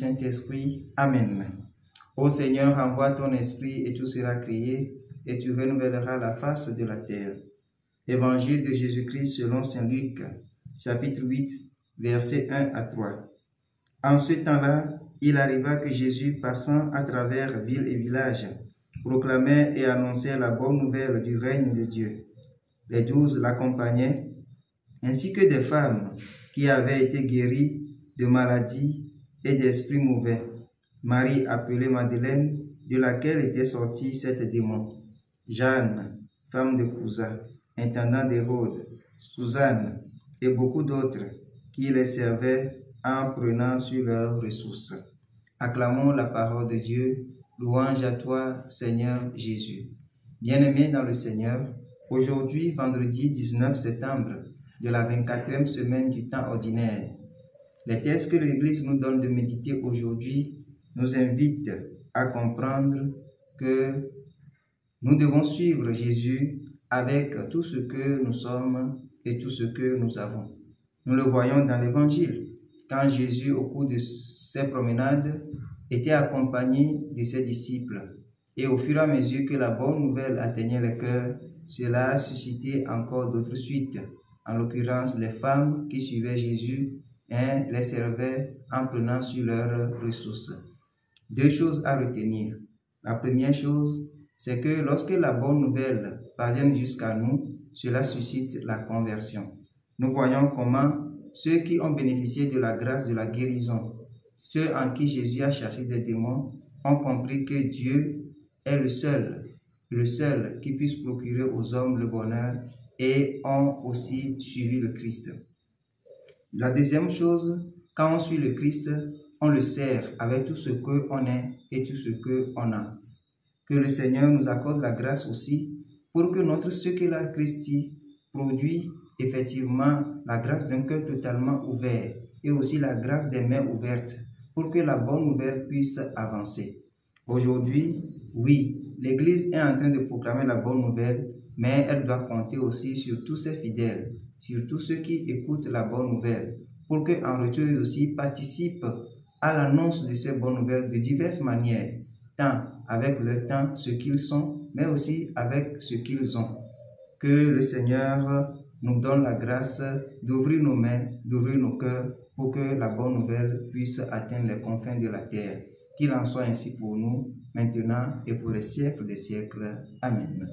Saint-Esprit. Amen. Ô Seigneur, envoie ton esprit et tout sera créé, et tu renouvelleras la face de la terre. Évangile de Jésus-Christ selon saint Luc, chapitre 8, versets 1 à 3. En ce temps-là, il arriva que Jésus, passant à travers villes et villages, proclamait et annonçait la bonne nouvelle du règne de Dieu. Les 12 l'accompagnaient, ainsi que des femmes qui avaient été guéries de maladies et d'esprits mauvais. Marie, appelée Madeleine, de laquelle était sorti 7 démons. Jeanne, femme de Cousa, intendant d'Hérode, Suzanne et beaucoup d'autres qui les servaient en prenant sur leurs ressources. Acclamons la parole de Dieu. Louange à toi, Seigneur Jésus. Bien-aimés dans le Seigneur, aujourd'hui, vendredi 19 septembre de la 24e semaine du temps ordinaire, les textes que l'Église nous donne de méditer aujourd'hui nous invitent à comprendre que nous devons suivre Jésus avec tout ce que nous sommes et tout ce que nous avons. Nous le voyons dans l'Évangile, quand Jésus, au cours de ses promenades, était accompagné de ses disciples. Et au fur et à mesure que la bonne nouvelle atteignait les cœurs, cela a suscité encore d'autres suites. En l'occurrence, les femmes qui suivaient Jésus et les servaient en prenant sur leurs ressources. 2 choses à retenir. La première chose, c'est que lorsque la bonne nouvelle parvient jusqu'à nous, cela suscite la conversion. Nous voyons comment ceux qui ont bénéficié de la grâce de la guérison, ceux en qui Jésus a chassé des démons, ont compris que Dieu est le seul qui puisse procurer aux hommes le bonheur et ont aussi suivi le Christ. La deuxième chose, quand on suit le Christ, on le sert avec tout ce qu'on est et tout ce qu'on a. Que le Seigneur nous accorde la grâce aussi pour que notre Secula Christi produit effectivement la grâce d'un cœur totalement ouvert et aussi la grâce des mains ouvertes pour que la bonne nouvelle puisse avancer. Aujourd'hui, oui, l'Église est en train de proclamer la bonne nouvelle, mais elle doit compter aussi sur tous ses fidèles, sur tous ceux qui écoutent la bonne nouvelle, pour qu'en retour ils aussi participent à l'annonce de ces bonnes nouvelles de diverses manières, tant avec leur temps, ce qu'ils sont, mais aussi avec ce qu'ils ont. Que le Seigneur nous donne la grâce d'ouvrir nos mains, d'ouvrir nos cœurs, pour que la bonne nouvelle puisse atteindre les confins de la terre. Qu'il en soit ainsi pour nous, maintenant et pour les siècles des siècles. Amen.